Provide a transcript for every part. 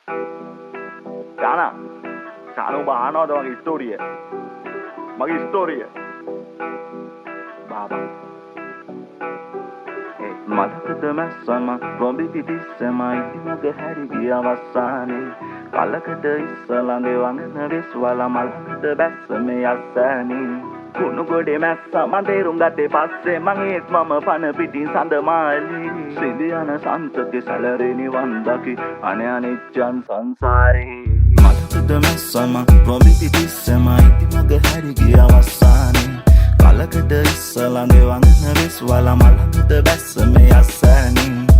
Kana bahana ada magi story ya. Magi story ya. Baba. මලකද මැස්සම රොඹි පිටිස්සම ඉති මග හැරි ගිය අවසානේ කලකට ඉස්සලඟේ වඟන විශ්වල මලකද බැස්ස මේ අස්සනේ කුණු ගොඩේ මැස්ස මන් තේරුම් ගත්තේ පස්සේ මං ඒත් මම පන පිටින් සඳ මාලි සිඳියන සන්තකේ සැලරේ නිවන් දකි අනේ අනිච්චන් සංසාරේ මලකද මැස්සම රොඹි පිටිස්සම ඉති මග හැරි ගිය අවසානේ කලකට ඉස්සලඟේ වඟන විශ්වල මලකද බැස්ස මේ අස්සනේ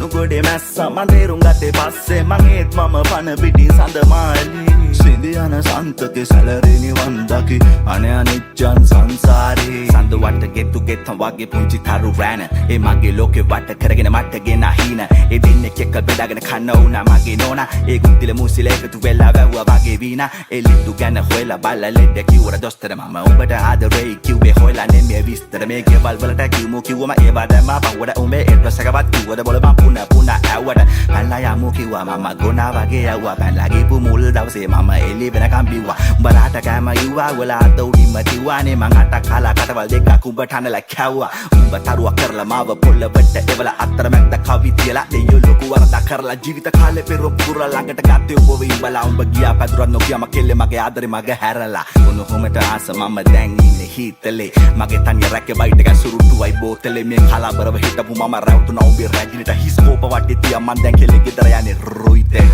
කුණු ගොඩේ මැස්ස මන් තේරුම් ගත්තේ පස්සේ මං ඒත් මම පන පිටින් සඳ මාලි සිඳියන සන්තකේ සැලරේ නිවන් දකි අනේ අනිච්චන් සංසාරේ සඳ වට ගෙතු ගෙත්තම් වගේ පුංචි තරු රැන ඒ මගේ ලෝකේ වට කරගෙන මට ගෙන හින ඒ දෙන්නෙක් එක්ක බෙදාගෙන කන්න උනා මගේ නෝනා ඒ කුන්තිල මුසිල එකතු වෙලා වැව්වා වගේ වීනා ඒ ලිට්ටු ගැන හොයලා බලලා ලෙඩ කිව්වර දොස්තර මම උඹට ආදරේ කිව්වේ හොයලා නෙමෙයි විස්තර මේ ගෙවල් වලට කිව්මු කිව්වම ඒ බඩම පවුඩ උඹේ එඩ්‍රස් එකවත් කිව්වද බොල මම පුන ඇව්වට පැනලා යමු කිව්වා මම ගොනා වගේ යව්වා පැනලා ගිහපු මුල් දවසේ මම එළි වෙනකම් බිව්වා උඹලාට කෑම ඉව්වා ඔයාලා අත උඩින්ම තිව්වානේ මං අටක් කාලා කටවල් දෙකක් උඹ ටනලා කැව්වා උඹ තරුවක් කරලා මාව පොල්ලවට එවල අතරමැද කවි තියලා දෙයෝ ලොකු වරදක් කරලා ජීවිත කාලේ පෙරොක් පුරලා ළඟට ගත්තේ ඔබ ඉඹලා උඹ ගියා පැදුරක් නොකියම කෙල්ලේ මගේ ආදරේ මගේ හැරලා උණු හොමට ආස මම දැන් ඉන්නේ හිතලේ මගේ තනිය රැකේ බයිට් එක සුරුට්ටුවයි බෝතලේ මේ කලබරව හිටපු මම රැවටුණා උඹේ රැජිනට හිස් කෝප වටේ තියා මන් දැන් කෙල්ලේ ගෙදර යන්නේ රුයිතේ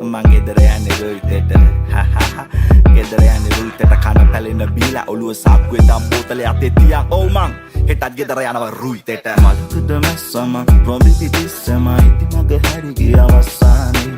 මං ගෙදර යන්නේ රුයිතේට ගෙදර යන්නේ රුයිතේට කන පැලෙන බීලා ඔළුව සාක්කුවේ දම් බෝතලේ අතේ තියා ඔව් මං හෙටත් ගෙදර යනවා රුයිතේට මලකද මැස්සම රොඹි පිටිස්සම ඉති මග හැරි ගිය අවසානේ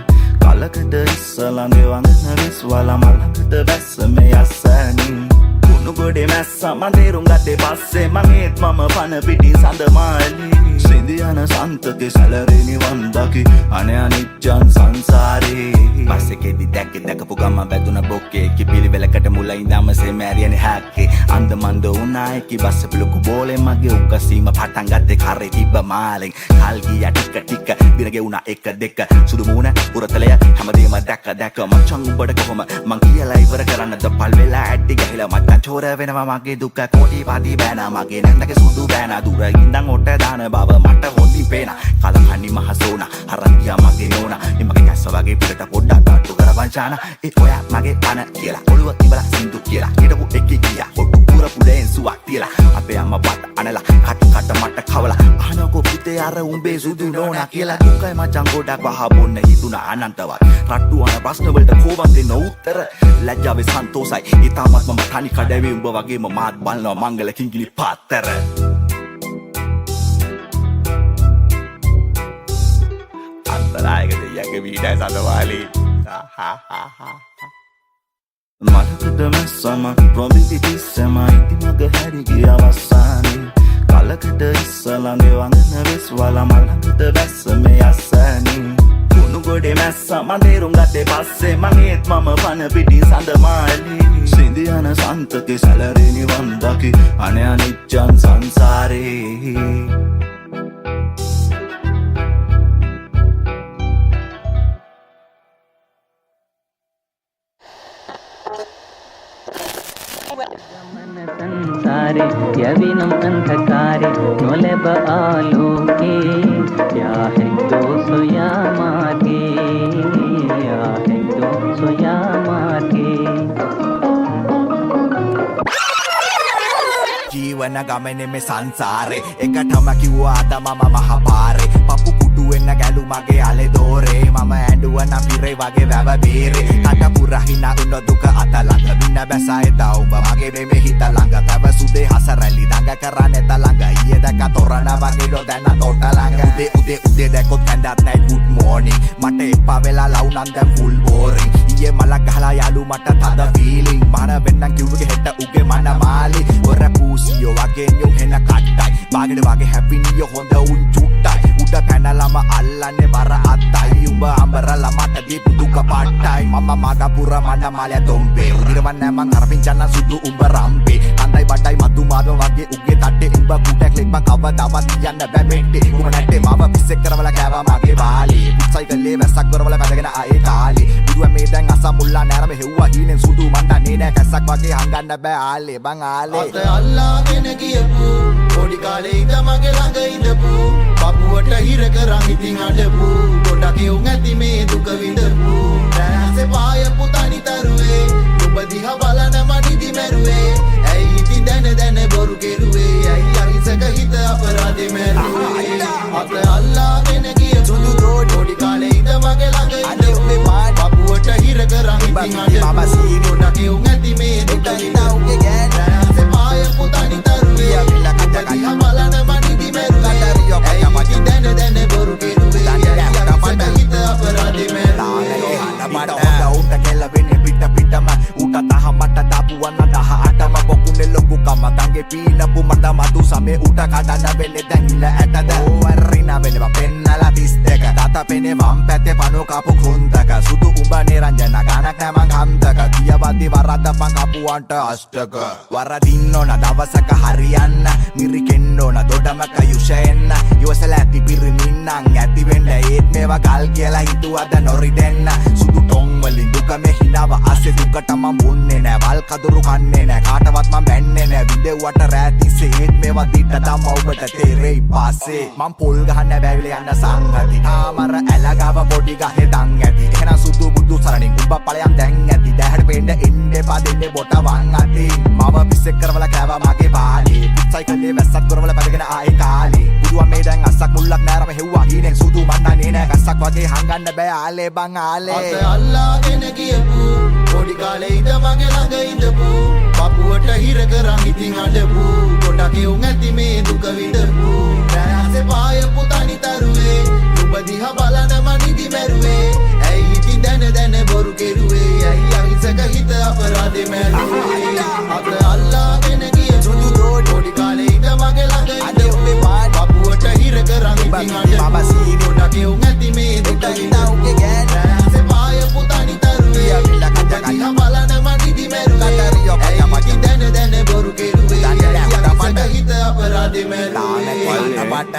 කලකට ඉස්සලඟේ වඟන විශ්වල මලකද බැස්ස මේ අස්සනේ කුණු ගොඩේ මැස්ස මන් තේරුම් ගත්තේ පස්සේ මං ඒත් මම පන පිටින් සඳ මාලි සිඳියන සන්තකේ සැලරේ නිවන් දකි අනේ අනිච්චන් සංසාරේ පස්සෙකෙදි දැකපු ගම වැදුන බොක්කේ කිපිලිවෙලකට මුල ඉඳන්ම සෙමෑරියනේ හැක්කේ අන්ද මන්ද වුණා එකි බස්ස පිලුකු බෝලේ මගේ උකසීම පටන් ගත්තේ කරේ තිබ්බ මාලෙන් කල් ගියා ටික බිරගේ වුණා එක දෙක සුදු මූණ උරතලය හැමදේම දැක මචං උඹට කොහොම මං කියලා ඉවර කරන්නද පල් වෙලා ඇඩ්ඩි ගහලා මට චෝර වෙනවා මගේ දුක කොටි පාටි බෑනා මගේ නැන්නගේ සුදු බෑනා දුර ඉඳන් ඔට දාන බව මට හොඳින් පේනා කලකන්නි මහසෝනා හරන්දියා මගේ නෝනා නිමගේ කැස්ස වගේ පිටට පොඩ්ඩක් අට්ටු කරවංචාන ඒ ඔයා මගේ පන කියලා ඔළුව ඉබලා සින්දු කියලා හිටපු එකේ ගියා ඔට්ටු පුරපු දෙන් සුවක් තියලා අපේ අම්මා බත් අනලා කට මට කවලා අහනකෝ පුතේ අර උඹේ සුදු නෝනා කියලා දුකයි මචං ගොඩක් වහ බොන්න හිතුණා අනන්තවත් රට්ටු අන ප්‍රශ්න වලට කොහොමද දෙන්න උත්තර ලැජ්ජාවේ සන්තෝසයි ඊටමත් මම තනි කඩවේ උඹ වගේම මාත් බලනවා මංගල කිංගිලි පාත්තර අන්තරායක දෙයියගේ වීඩියෝ සඳවාලි මලකද මැස්සම රොඹි පිටිස්සම ඉති මග හැරි ගිය අවසානේ කලකට ඉස්සලඟේ වඟන විශ්වල මලකද බැස්ස මේ අස්සනේ කුණු ගොඩේ මැස්ස මන් තේරුම් ගත්තේ පස්සේ මං ඒත් මම පන පිටින් සඳ මාලි සිඳියන සන්තකේ සැලරේ නිවන් දකි අනේ අනිච්චන් සංසාරේ संसारे यविनम अंधकारे नोलेब आलोके या है तो सोया मागे या है तो सोया मागे ජීවන ගමනේ මේ සංසාරේ එකටම කිව්වා අද මම මහපාරේ පපු කුඩු වෙන්න ගැලු මගේ අලේ දෝරේ මම ඇඬුවන පිරේ වගේ වැව බීරේ කට පුරහින උන දුක අත ළඟ මින බැසයි තවුඹ මගේ මෙමෙ හිත ළඟ තව සුදේ හසරලි දඟ කරන්නේ ත ළඟ ඊයේ දැක තොරණ වගේ ඩො දැන තොට ළඟ උදේ දැකොත් කැඳත් නැයි good morning මට එපා වෙලා ලව් නම් දැන් full boring ඊයේ මලක් ගහලා යාළු මට තද feeling මන වෙන්නම් කිව්වගේ හෙට උගේ මන මාලි ඔර පූසියෝ වගේ නියෝ හෙන කට්ටයි බාගෙට වගේ happy නියෝ හොඳ උන් චුට්ටයි උඩ පැනලම අල්ලන්නේ බර අත්තයි උඹ අඹරලා මට දීපු දුක පාට්ටයි මම මග පුර මන මාලය තොම්බේ උදිරවන්නේ මං අරපින් ජන්න සුදු උඹ රම්බේ කන්දයි බඩයි මතු මාර්ව වගේ උගේ තට්ටේ උඹ කුටක් ලෙක් මං කවදාවත් කියන්න බෑ මෙට්ටේ උඹ නැට්ටේ මාව පිස්සෙක් කරවලා කෑවා මගේ බාලේ පුත්සයිකල්ලේ වැස්සක් කරවලා වැදගෙන ආයේ කාලේ බුදුන් මේ දැන් අසම් මුල්ලා නෑරම හෙව්වා හීනෙන් සුදු මන් දන්නේ නෑ කැස්සක් වගේ හංගන්න බෑ ආලේ බං ආලේ අත අල්ලාගෙන ගියපු පොඩි කාලේ ඉඳ මගේ ළඟ ඉඳපු පපුවට හිර කරන් ඉතින් අඬපු ගොඩක් යුන් ඇති මේ දුක විඳපු රැසේ පායපු තනිතරුවේ ඔබ දිහා බලන මනිදි මැරුවේ ඇයි ඉතින් දැන බොරු කෙරුවේ ඇයි අහිසක හිත අපරාධෙ මැරුවේ අත අල්ලාගෙන ගියපු පොඩි කාලේ ඉඳ මගේ ළඟ ඉඳපු පපුවට හිර කරන් ඉතින් අඬපු ගොඩක් යුන් ඇති මේ දුක විඳපු රැසේ පායපු තනිතරුවේ ඔබ දිහා බලන මනිදි මැරුවේ ඇයි ඉතින් දැන බොරු කෙරුවේ ඇයි අහිසක හිත අපරාධෙ මැරුවේ උට කෙලවෙන්නේ පිටම උට තහමට දාපුවන්න 18ම පොකුනේ ලොකු කමතන්ගේ පීනපු මට මතු සමේ උට කඩන්න වෙන්නේ දැන් ඉල ඇටද ඕවරිනා වෙනවා පෙන්නලා 32 තාතා පෙනේ වම් පැත්තේ පනෝ කපු කුන්දක සුදු උඹ නිරංජන ගානක් නෑ මං හන්දක දියවදී වරද්දපන් කපුවන්ට අෂ්ටක වරදින්න ඕන දවසක හරියන්න මිරිකෙන්න ඕන දොඩමක යුෂෙන්න යොසල ඇති පිරිමින්නම් ඇති වෙන්න ඒත් මේවා ගල් කියලා හිතුවද නොරිදෙන්න සුදු ටොං වලින් දුක මේ හිනාව අස්සේ දුකට මම බොන්නේ නෑ වල් කදුරු කන්නේ නෑ කාටවත් මම බැන්නේ නෑ විදෙව්වට රැතිසේ ඒත් මේවා දිට තම ඔබට තේරෙයි පස්සේ මම පොල් ගහන්න බැවිල යන්න සංගති තාමර ඇලගව පොඩි ගහේ දන් ඇති එහෙනම් සුදු බුදු සරණින් උඹ ඵලයන් දැන් ඇති දැහැට පෙන්න එන්න එපා දෙන්නේ බොට වන් අති මම පිස්සෙක් කරවලා කෑවා මගේ බාලේ පුත්සයිකල්ලේ වැස්සක් කරවලා පැදගෙන ආයේ කාලේ බුදුන් මේ දැන් අස්සක් මුල්ලක් නෑරම හෙව්වා හීනෙන් සුදු මන්නන්නේ නෑ ගස්සක් වගේ හංගන්න බෑ ආලේ බං ආලේ අත අල්ලාගෙන ගියපු පොඩි කාලේ ඉඳ මගේ ළඟ ඉඳපු පපුවට හිර කරන් ඉතින් අඬපු ගොඩක් යුන් ඇති මේ දුක විඳපු රැසේ පායපු තනිතරුවේ ඔබ දිහා බලන මනිදි මැරුවේ ඇයි ඉතින් දැන බොරු කෙරුවේ ඇයි අහිසක හිත අපරාධෙ මැරුවේ අත අල්ලාගෙන ගියපු පොඩි කාලේ ඉඳ මගේ ළඟ ඉඳපු පපුවට හිර කරන් ඉතින් අඬපු ගොඩක් යුන් ඇති මේ දුක විඳපු රැසේ පායපු තනිතරුවේ දිහා බලන මනිදි මැරුවේ ඇයි ඉතින් දැන බොරු කෙරුවේ ඇයි අහිසක හිත අපරාධෙ මැරුවේ මට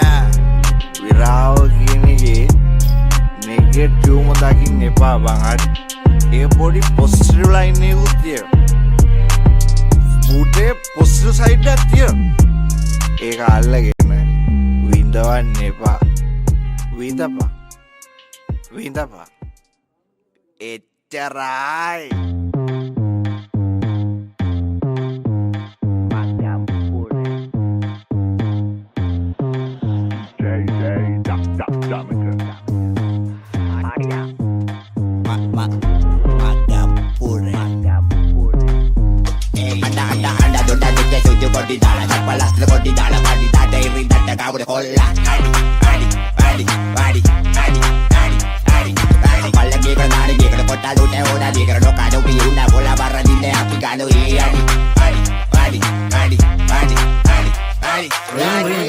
විරාව කියනගේ නෙගටිව්ම දකින්න එපා බං හරි ඒ පොඩි පොසිටිව් ලයින් එකකුත් තියෙන බූටේ පොසිටිව් සයිඩ් එකක් තියෙන ඒක අල්ලගෙන විඳවන්න එපා විඳපා එච්චරයි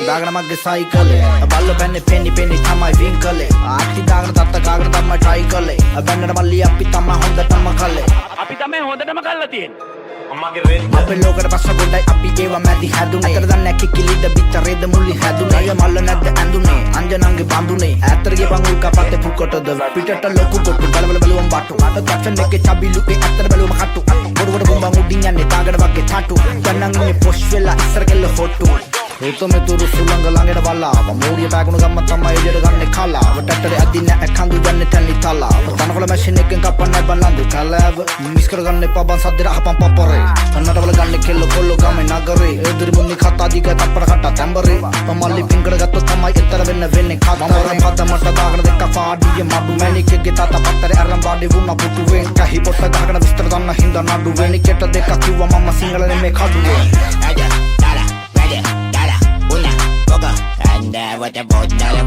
දාගනමගේ සයිකලේ බල්ල පැන්නේ පෙන්නි තමයි වින් කලේ ආටි දාගන තත්ත කාගෙන තමයි try කලේ බැන්නට මල්ලි අපි තමයි හොඳටම කලේ අපි තමයි හොඳටම කල්ලා තියෙන්නේ අපේ ලෝකෙට පස්ස ගොඩයි අපි ඒව මැදි හැදුනේ අතර දන්නේ කිකිලිද පිටරේද මුල්ලි හැදුනේ අය මල්ල නැද්ද ඇඳුනේ අංජනන්ගේ බඳුනේ ඇතරගේ බංගුල් කපත්තේ පුකොටද පිටට ලොකු කොටු බලවල බලුවම් බටු අද තක්ෂණ එකේ චබිලු ඒ ඇතර බලුවම කටු බොරුවට බොම්බ මුඩින් යන්නේ දාගන වගේ ටටු යන්නන්නේ පොෂ් වෙලා ඉස්සර කෙල්ල හොට්ටු ඒතොමෙ තුරු සුළඟ ළඟට වලාව මූරිය බෑගුණු ගම්ම තමයි එළියට ගන්නේ කලාව ටට්ටරේ අදින්න ඇකඳු යන්නේ තැලි තලාව තනකොළ මැෂින් එකෙන් කපන්නේ බලන්දු කලාව මිස් කරගන්න එපා බං සද්දේ අහපන් පපරේ අන්නට වල ගන්නේ කෙල්ල කොල්ල ගමේ නගරේ එදිරි මුන්නි කතා දිග තප්පර කට තැඹරේ මල්ලි පිංකඩ ගත්තොත් තමයි එතර වෙන්නේ කතා මම පද මට දාගෙන දෙක පාඩියේ මඩු මැණිකෙක්ගේ තාතා පත්තරේ අරන් බාඩි වුණා පුටුවෙන් කහි පොට ගහගෙන විස්තර දන්න හින්දා නඩු වෙනිකට දෙකක් කිව්වා මම සිංහල නෙමේ කඩුවේ what a bondare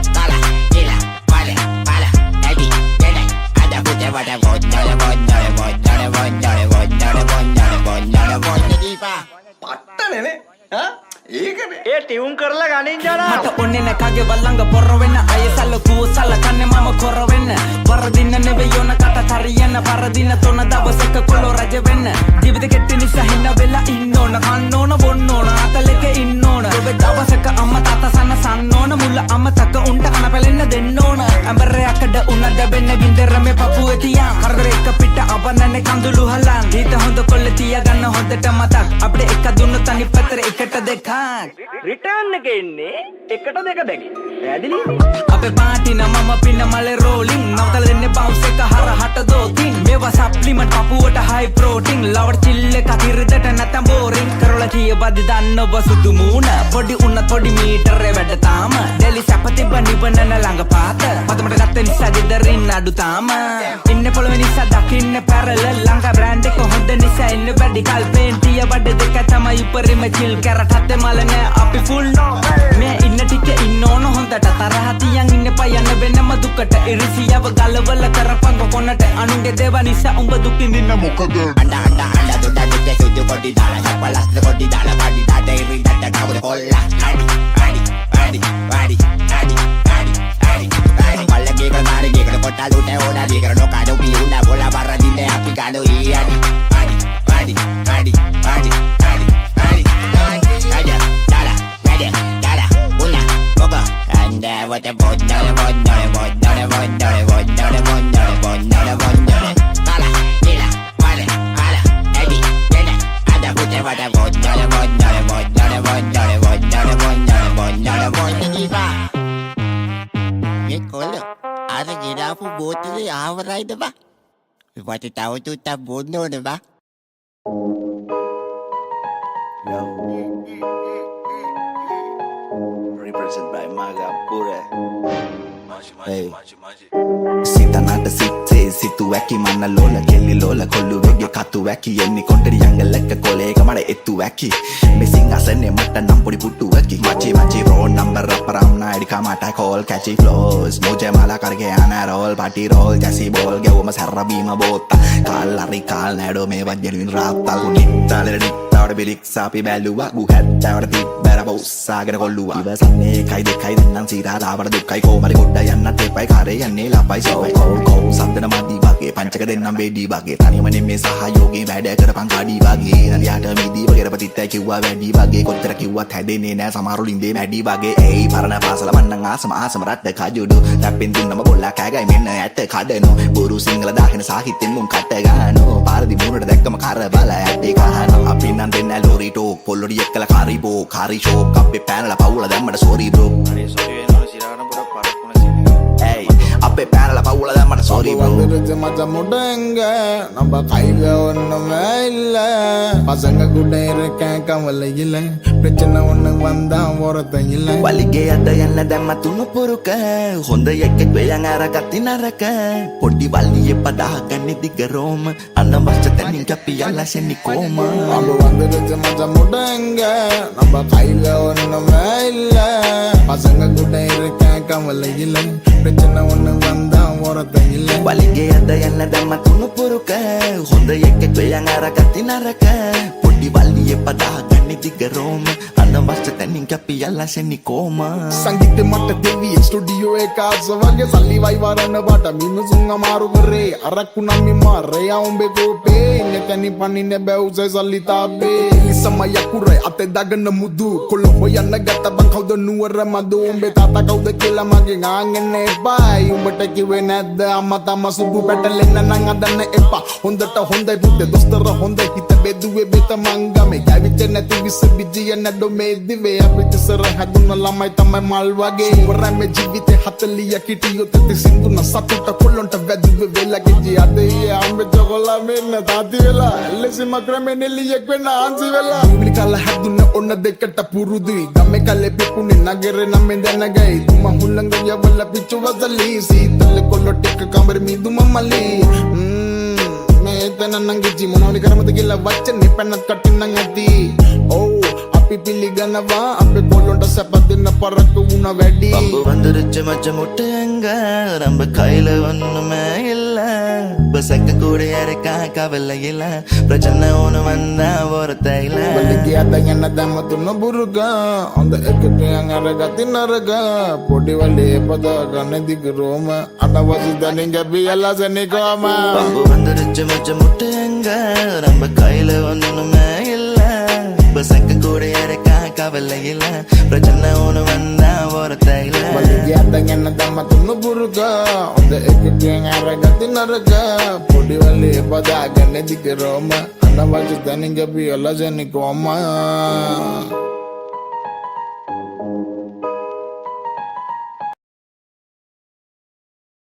Tala, tila, vale, pala, edi, yede Ada pute what a bondare dipa පට්ටනේ ඈ ඒකනේ ඒ ටියුන් කරලා ගනින් ජනා මට ඔන්නේ නැකගේ වල්ලංග පොර වෙන්න අයසල්ල කූසල්ල කන්නේ මම කොර වෙන්න වරදින්න නෙවෙයි යොන කට තරියන්න පරදින තොන දවසක කොළො රජ වෙන්න ජීවිත කෙටි නිසා හින්න වෙලා ඉන්න ඕන කන්න ඕන බොන්න ඕන අතලෙක ඉන්න ඕන ඔබේ දවසක අම්මා තාත්තා සන්න ඕන මුල අමතක උන්ට කන පැලෙන්න දෙන්න ඕන ඇඹරයකඩ උනද වෙන්න ගින්දර මේ පපුවේ තියා කරදර එක පිට අවනන්නේ කඳුළු හලන් හිත හොඳ කොල්ල තියා ගන්න හොඳට මතක් අපිට එක දුන්නොත් අනිත් පැත්තට එකට දෙකක් රිටර්න් එක එන්නේ එකට දෙක දෙක පැහැදිලි අපේ පාටි නමම පින්න මලේ රෝලින් නවතලන්නේ බවුස් එක හරහට දෝතින් මේවා සප්ලිමන්ට් පපුවට හයි ප්‍රෝටීන් ලවඩ් චිල් එක කිරිදට නැතම් බෝරින් කරලා කියපදි දන්න ඔබ සුදු මූණ පොඩි උන්නත් පොඩි මීටරේ වැඩ තාම ඩෙලි සැපති බනිබනන ළඟ පාත පතමට ගත්ත නිසා ගෙදරින් අඩු තාම ඉන්න පොළොවේ නිසා දකින්න පැරල ළඟ බ්‍රෑන්ඩ් එක හොඳ නිසා ඉන්න වැඩි කල්පේන්ටිය බඩ දෙක තමයි උපරිම චිල් කැරට් හතේ මල නෑ අපි ෆුල් මේ ඉන්න ටික ඉන්න ඕන හොඳට තරහ තියන් ඉන්න පයන්න වෙනම දුකට ඉරිසියව ගලවල කරපංග කොනට අනුන්ගේ දේව නිසා උඹ දුක් විඳින්න මොකද anda duda duda suju kodi dala chapalas kodi dala padi dada iri dada kabur kolla adi palla ge kar mari ge kar kotta lute oda ge kar noka do piunda bola barra dinde api kado i adi aja dala una boga anda what a bodda dala nila vale ala edi dada ada pute vada bodda Nicola, ada kita apa botol ni awal ada ba? Waktu tahu tu tak bodoh ada ba? Represented by Magapura. Hey. Sitanata sitte situ waki manna lola kelli lola kollu wege katu waki enni konteri yangalakka kolega mada ettu waki me singasane matta nam podi puttu waki machi roll number aparamna id kamata call catchy flows moje mala karge ana roll party roll jasi ball gewuma sarra bima botta kallari kal nado me wajjelin rattal nittale nittawada bilik sapi baluwa gu hattawada tibbara bossagena kolluwa iwasanne kai dekai dennan sira dawada dukkai komari godda yannat epai kare yanne lapai sawai ko සම්දන මදි වගේ පංචක දෙන්නම් වේඩි වගේ තනියමනේ මේ සහයෝගයෙන් වැඩ කරපන් කාඩි වගේ නලියට මිදි වගේ රපතිත් කිව්වා වැඩි වගේ කොච්චර කිව්වත් හැදෙන්නේ නෑ සමහරු ලින්දේ මැඩි වගේ ඒයි පරණ පාසල මන්නම් ආසම රට කජුඩු ලැප්පෙන් දුන්නම බොල්ලා කෑගයි මෙන්න ඇත්ත කඩනෝ බොරු සිංහල දාගෙන සාහිත්‍යෙන් මුන් කට ගන්නෝ පාරදි මුරට දැක්කම කර බල ඇටි කහනෝ අපි නම් දෙන්න ලෝරි ටෝක් පොල්ලොඩි එක්කලා කාරිබෝ කාරි ෂෝක් අපේ පැනලා පවුල දැම්මට සෝරි බ්‍රෝ අනේ සෝරි වෙනවා සිරාගෙන පොඩක් පරක්කුණ සිනේ ඒයි අපේ පැනලා පවුල දැම්මට සෝරි බ්‍රෝ வந்துருச்சு மச்சம் முடங்க நம்ம கையில ஒண்ணுமே இல்ல பசங்க கூட இருக்கேன் கவலை இல்ல பிரச்சனை ஒண்ணு வந்தா ஒருத்தன் இல்ல වලිගේ අත යන්න දැම්ම තුණු පුරුක හොඳ එකෙක් වෙයන් අරගත්ති නරක පොඩි වල්ලියේ පදාගන්නේ දිගරෝම අනවශ්‍ය තැනින් කැපි යලසෙනි කොම நம்ம வந்துருச்சு மச்சம் முடங்க நம்ம கையில ஒண்ணுமே இல்ல பசங்க கூட இருக்கேன் கவலை இல்ல பிரச்சனை ஒண்ணு வந்தா ஒருத்தன் இல்ல වලිගේ අත යන්න දැම්ම තුණු පුරුක හොඳ එකෙක් වෙයන් අරගත්ති නරක පොඩි වල්ලියේ පදාගන්නේ දිගරෝම අනවශ්‍ය තැනින් කැපි යලසෙනි කොම संगीत मट देवी स्टूडियो एक आज वगे सल्ली वाई वारन बाटा मीनु सुंगा मारू करे अरकु नमी मारे आउंबे गोपे ने तनी पानी ने बेउसे सल्लिता बे समय कुरे अते दगन मुदु कोलो होयन गत बंखौद नुवर मदु उंबे ताता कौद केला मगे गांगने बाय उंबटे किवे नद अमता मसुबु पेटलेन नंगदन एपा होंदट होंदे बुते दोस्तर होंदे हित बेदुवे बेत मंगमे गाविते नति विस बिजिय नडो मे दिवे अपित sir हदुन lamai tamai mal wage warame jivite hataliya kitiyo tete sinduna satuta kollonta veduwe vela geji ade ambe jogola menna tati vela ellesi makrame neliyek wenna ansi vela umli kala hadunna onna dekata purudu gamme kale pepune nagere namme danagai tuma hulanga yawala pichu wasali sitale kollotik kamar miduma mali me tena nangi mononi karamata gilla vachne pennat kattinna ngati oh පිපිලිගනවා අපේ කොල්ලොන්ට සැප දෙන්න පරක්කු වුණ වැඩි බම්බු වඳුරුච්ච මච්ච මුට්ටංග රම්බ කයිල වන්නම එල්ල ඔබ செக்க கூட இருக்கா கவலை இல்ல பிரச்சனை ஒண்ணு வந்தா ஒருத்தையில Baliki ada yang nada matuna buruga On the ekete yang araga tinaraga Podi wali pada gane dig Roma Ada wasi daninga biala seni koma pump வந்துருச்சு மச்ச முட்டைங்க நம்ம கையில ஒண்ணுமே இல்ல செக்க கூட இருக்கா கவலை இல்ல பிரச்சனை ஒண்ணு வந்தா ஒருத்தையில Baliki ada yang nada matuna buruga On the ekete yang araga tinaraga Podi wali pada gane dig Roma Ada wasi daninga biala seni koma